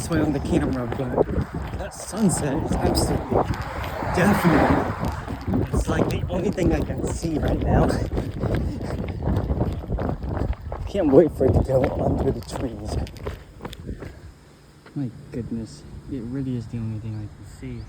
this way on the camera, but that sunset is absolutely definitely, it's like the only thing I can see right now. Can't wait for it to go under the trees. My goodness, it really is the only thing I can see.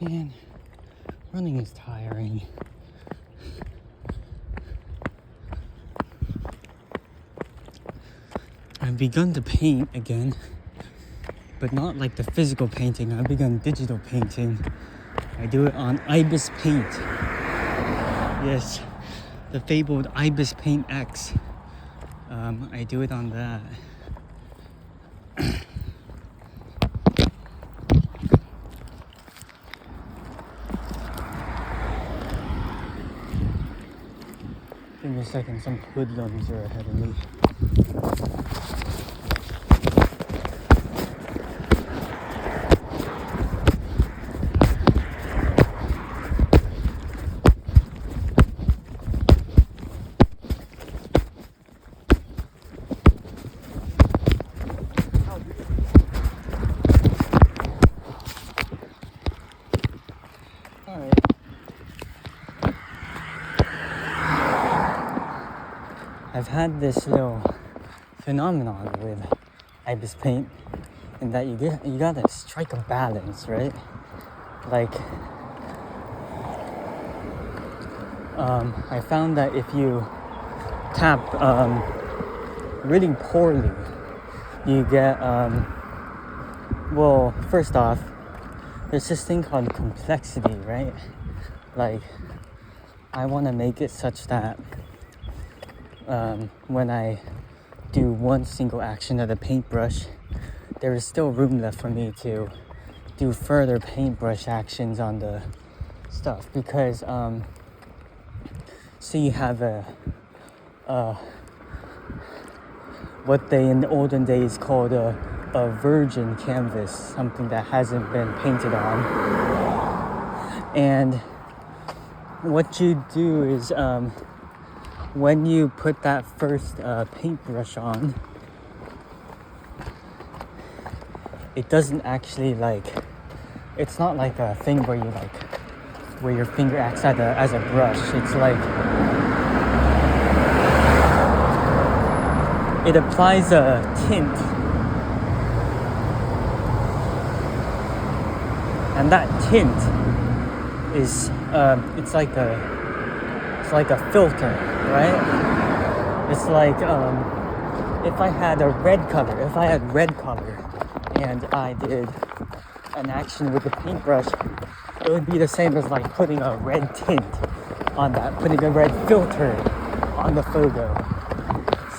Man, running is tiring. I've begun to paint again, but not like the physical painting. I've begun digital painting. I do it on Ibis Paint. Yes, the fabled Ibis Paint X. I do it on that. Give me a second, some hoodlums are ahead of me. I've had this little phenomenon with Ibis Paint in that you gotta strike a balance, right? Like, I found that if you tap really poorly, you get well, first off, there's this thing called complexity, right? Like, I want to make it such that when I do one single action of the paintbrush, there is still room left for me to do further paintbrush actions on the stuff, because so you have a what they in the olden days called a virgin canvas, something that hasn't been painted on, and what you do is when you put that first paintbrush on, it doesn't actually it's not like a thing where you where your finger acts as a brush. It's like it applies a tint, and that tint is it's like a filter, right? It's like if I had red color and I did an action with the paintbrush, it would be the same as like putting a red tint on that, putting a red filter on the photo.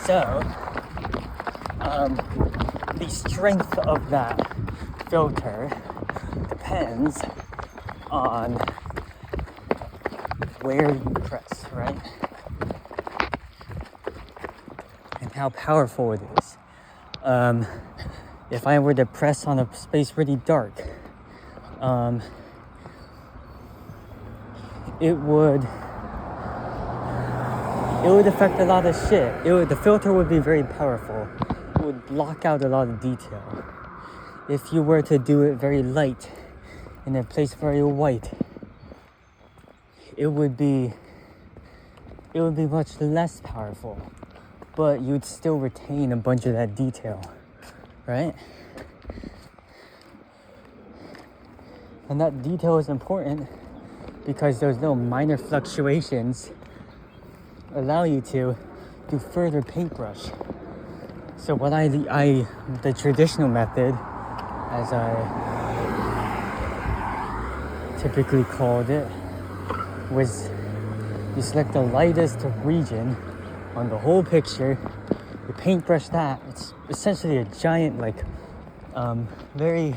So the strength of that filter depends on where you press, right? And how powerful it is. If I were to press on a space really dark, it would affect a lot of shit. The filter would be very powerful. It would block out a lot of detail. If you were to do it very light in a place very white, it would be much less powerful, but you'd still retain a bunch of that detail, right? And that detail is important because those little minor fluctuations allow you to do further paintbrush. So what the traditional method, as I typically called it, was you select the lightest region on the whole picture, you paintbrush that. It's essentially a giant, very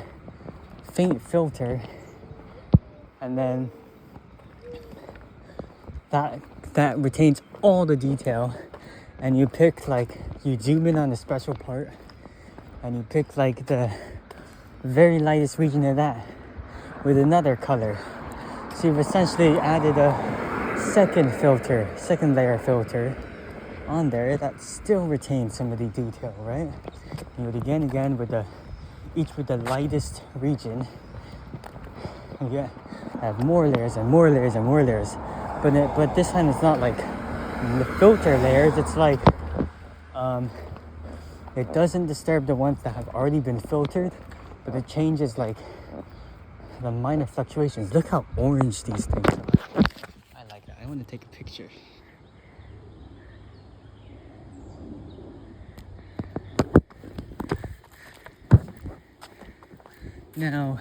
faint filter, and then that retains all the detail. And you pick, you zoom in on a special part, and you pick the very lightest region of that with another color. So you've essentially added a second layer filter on there that still retains some of the detail, right? You do it again with each with the lightest region. And you have more layers and more layers and more layers. But this time it's not like the filter layers. It's it doesn't disturb the ones that have already been filtered, but it changes the minor fluctuations. Look how orange these things are. I like that. I want to take a picture. Now,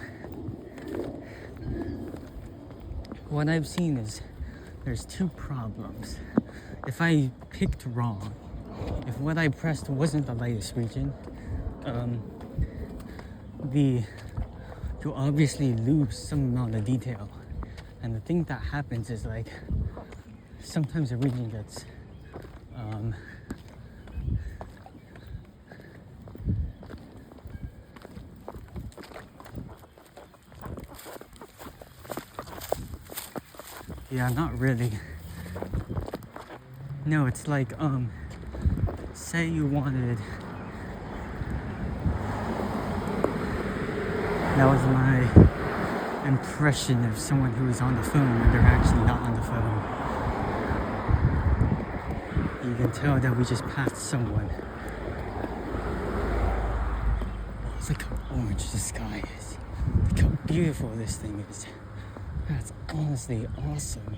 what I've seen is there's two problems. If I picked wrong, if what I pressed wasn't the lightest region, you'll obviously lose some amount of detail. And the thing that happens is sometimes the region gets yeah, not really. No, it's say you wanted, that was my impression of someone who is on the phone when they're actually not on the phone. You can tell that we just passed someone. Oh, look how orange the sky is. Look how beautiful this thing is. That's honestly awesome.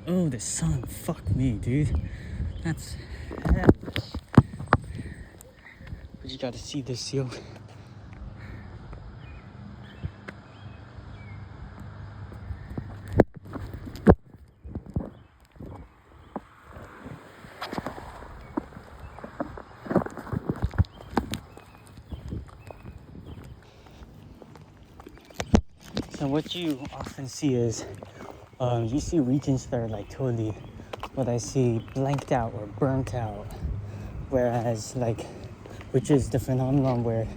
Oh, the sun, fuck me, dude. That's hellish. But you gotta see this, yo. So what you often see is, you see regions that are totally, what I see, blanked out or burnt out. Whereas which is the phenomenon where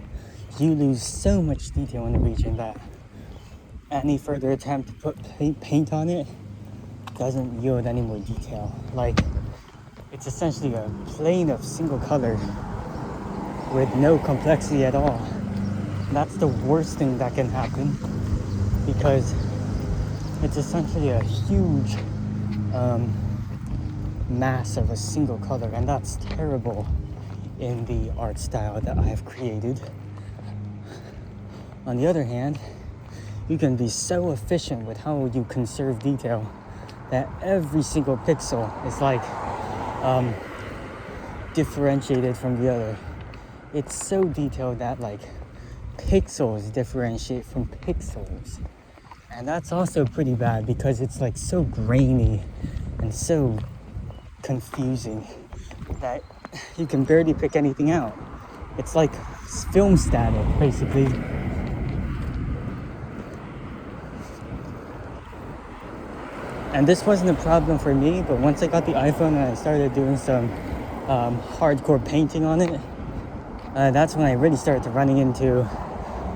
you lose so much detail in the region that any further attempt to put paint on it doesn't yield any more detail. It's essentially a plane of single color with no complexity at all. And that's the worst thing that can happen, because it's essentially a huge mass of a single color, and that's terrible in the art style that I have created. On the other hand, you can be so efficient with how you conserve detail that every single pixel is differentiated from the other. It's so detailed that pixels differentiate from pixels. And that's also pretty bad because it's so grainy and so confusing that you can barely pick anything out. It's like film static, basically. And this wasn't a problem for me, but once I got the iPhone and I started doing some hardcore painting on it, that's when I really started running into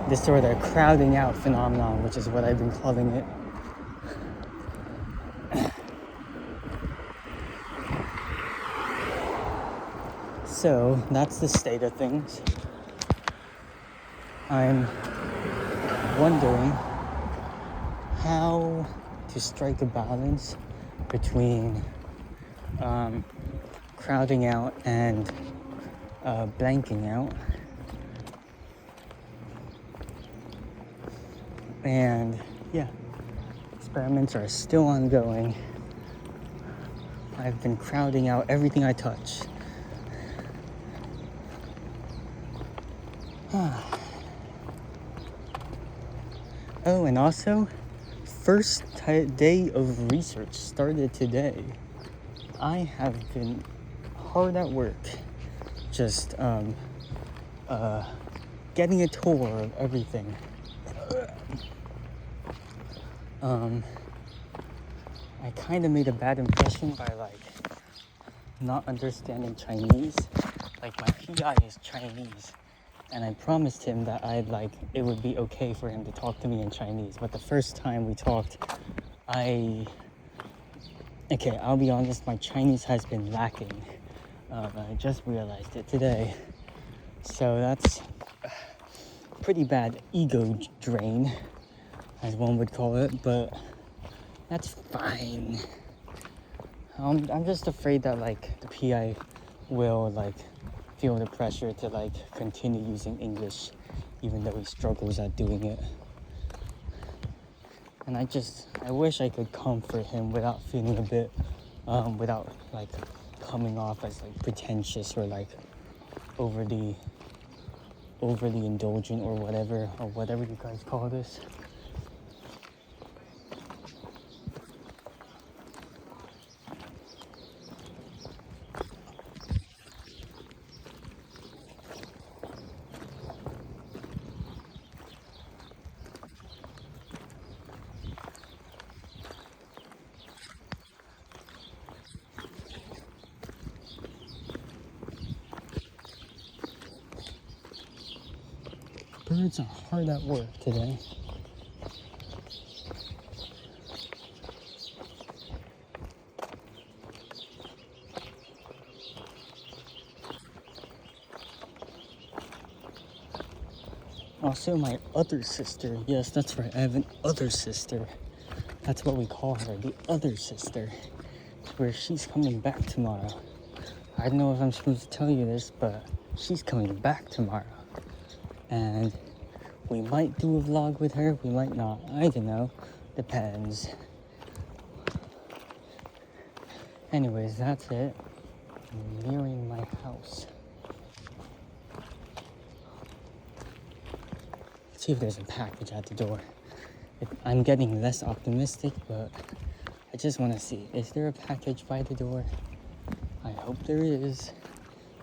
this sort of crowding out phenomenon, which is what I've been calling it. So that's the state of things. I'm wondering how to strike a balance between crowding out and blanking out. And yeah, experiments are still ongoing. I've been crowding out everything I touch. Oh, and also, first day of research started today. I have been hard at work, just getting a tour of everything. I kind of made a bad impression by like not understanding Chinese. Like my PI is Chinese, and I promised him that it would be okay for him to talk to me in Chinese. But the first time we talked, I'll be honest, my Chinese has been lacking. I just realized it today. So that's pretty bad ego drain, as one would call it, but that's fine. I'm just afraid that like the PI will like feel the pressure to like continue using English even though he struggles at doing it. And I wish I could comfort him without feeling a bit without like coming off as like pretentious or like overly indulgent or whatever you guys call this. Birds are hard at work today. Also, my other sister. Yes, that's right. I have an other sister. That's what we call her, the other sister. Where she's coming back tomorrow. I don't know if I'm supposed to tell you this, but she's coming back tomorrow. And we might do a vlog with her, we might not. I don't know. Depends. Anyways, that's it. I'm nearing my house. Let's see if there's a package at the door. I'm getting less optimistic, but I just want to see. Is there a package by the door? I hope there is.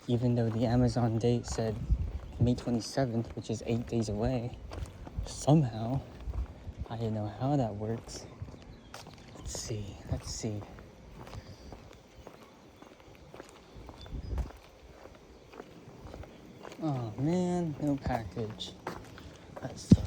Even though the Amazon date said May 27th, which is 8 days away. Somehow. I don't know how that works. Let's see. Oh man, no package. That sucks.